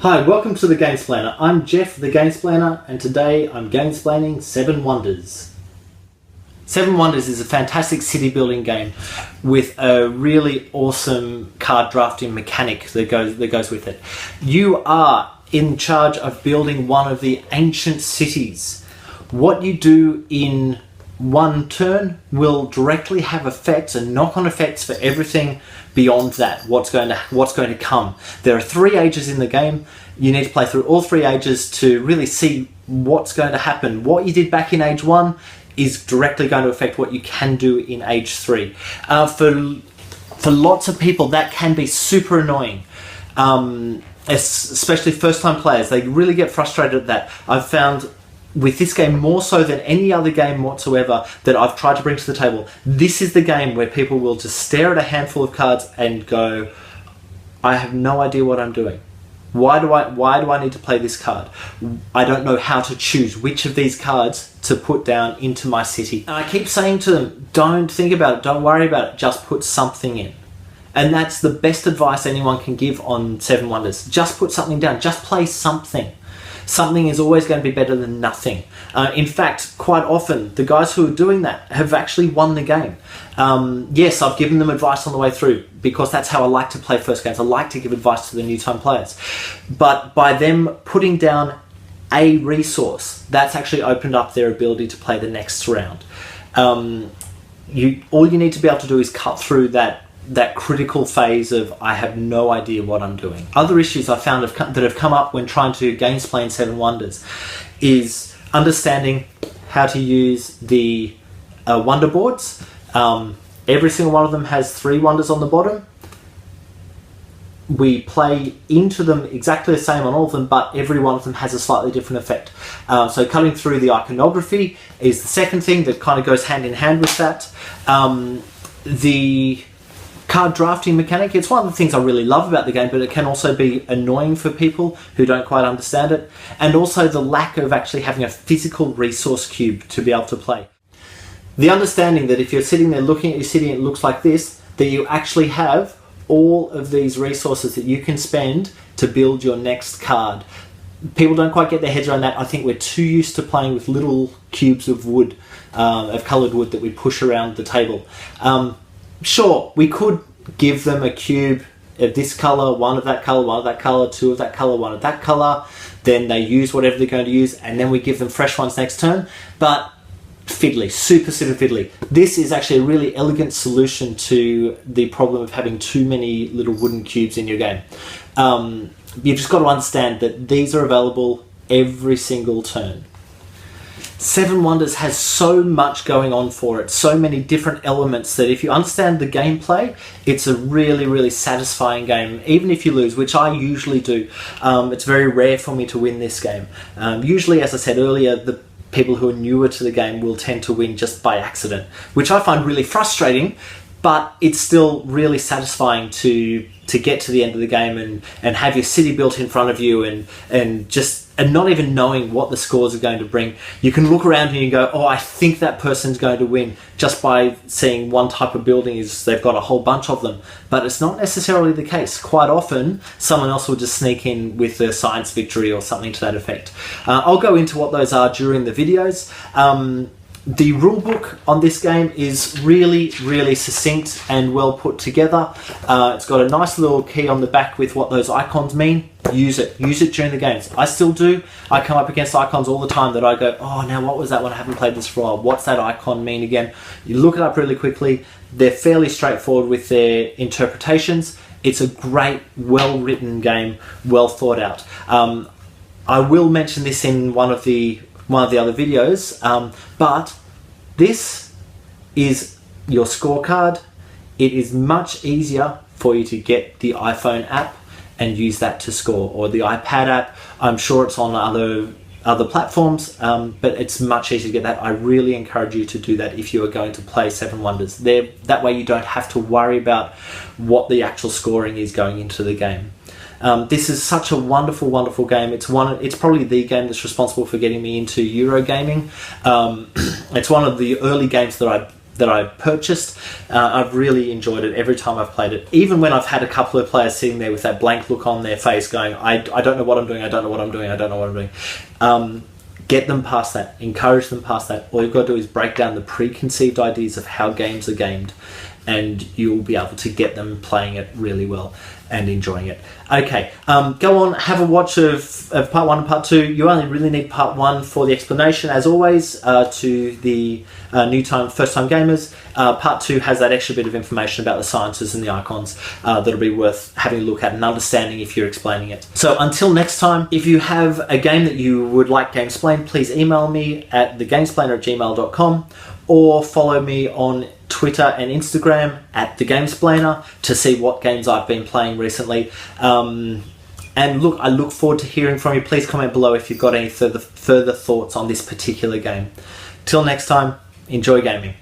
Hi, welcome to the Gamesplainer. I'm Jeff, the Gamesplainer, and today I'm Gamesplaining Seven Wonders. Seven Wonders is a fantastic city building game with a really awesome card drafting mechanic that goes with it. You are in charge of building one of the ancient cities. What you do in one turn will directly have effects and knock-on effects for everything beyond that, what's going to come. There are 3 ages in the game. You need to play through all 3 ages to really see what's going to happen. What you did back in age 1 is directly going to affect what you can do in age 3. For lots of people, that can be super annoying. Especially first-time players, they really get frustrated at that. I've found with this game, more so than any other game whatsoever that I've tried to bring to the table, this is the game where people will just stare at a handful of cards and go, I have no idea what I'm doing. Why do I need to play this card? I don't know how to choose which of these cards to put down into my city. And I keep saying to them, don't think about it, don't worry about it, just put something in. And that's the best advice anyone can give on Seven Wonders. Just put something down, just play something. Something is always going to be better than nothing. In fact, quite often, the guys who are doing that have actually won the game. Yes, I've given them advice on the way through because that's how I like to play first games. I like to give advice to the new-time players. But by them putting down a resource, that's actually opened up their ability to play the next round. All you need to be able to do is cut through that critical phase of I have no idea what I'm doing. Other issues I found that have come up when trying to gamesplain Seven Wonders is understanding how to use the wonder boards. Every single one of them has 3 wonders on the bottom. We play into them exactly the same on all of them, but every one of them has a slightly different effect. So cutting through the iconography is the second thing that kind of goes hand in hand with that. The card drafting mechanic, it's one of the things I really love about the game, but it can also be annoying for people who don't quite understand it. And also the lack of actually having a physical resource cube to be able to play. The understanding that if you're sitting there looking at your city and it looks like this, that you actually have all of these resources that you can spend to build your next card. People don't quite get their heads around that. I think we're too used to playing with little cubes of wood, of coloured wood that we push around the table. Sure, we could give them a cube of this colour, one of that colour, one of that colour, 2 of that colour, 1 of that colour. Then they use whatever they're going to use, and then we give them fresh ones next turn. But fiddly, super fiddly. This is actually a really elegant solution to the problem of having too many little wooden cubes in your game. You've just got to understand that these are available every single turn. Seven Wonders has so much going on for it, so many different elements that if you understand the gameplay, it's a really satisfying game, even if you lose, which I usually do. It's very rare for me to win this game. Usually, as I said earlier, the people who are newer to the game will tend to win just by accident, which I find really frustrating, but it's still really satisfying to get to the end of the game and have your city built in front of you and not even knowing what the scores are going to bring. You can look around and you go, oh, I think that person's going to win just by seeing one type of building is they've got a whole bunch of them. But it's not necessarily the case. Quite often, someone else will just sneak in with a science victory or something to that effect. I'll go into what those are during the videos. The rulebook on this game is really succinct and well put together. It's got a nice little key on the back with what those icons mean. Use it during the games. I still do. I come up against icons all the time that I go, oh, now what was that one? I haven't played this for a while. What's that icon mean again? You look it up really quickly. They're fairly straightforward with their interpretations. It's a great, well-written game, well thought out. I will mention this in one of the other videos, but this is your scorecard. It is much easier for you to get the iPhone app and use that to score, or the iPad app. I'm sure it's on other platforms, but it's much easier to get that. I really encourage you to do that if you are going to play Seven Wonders. That way you don't have to worry about what the actual scoring is going into the game. This is such a wonderful game. It's probably the game that's responsible for getting me into Eurogaming. It's one of the early games that I that I purchased. I've really enjoyed it every time I've played it, even when I've had a couple of players sitting there with that blank look on their face going, I don't know what I'm doing, I don't know what I'm doing, I don't know what I'm doing. Get them past that, encourage them past that. All you've got to do is break down the preconceived ideas of how games are gamed, and you'll be able to get them playing it really well and enjoying it. Okay, go on, have a watch of part 1 and part 2. You only really need part 1 for the explanation, as always, to the first time gamers. Part 2 has that extra bit of information about the sciences and the icons that'll be worth having a look at and understanding if you're explaining it. So until next time, if you have a game that you would like Gamesplained, please email me at thegamesplainer@gmail.com, or follow me on Twitter and Instagram at The Gamesplainer to see what games I've been playing recently. And look, I look forward to hearing from you. Please comment below if you've got any further thoughts on this particular game. Till next time, enjoy gaming.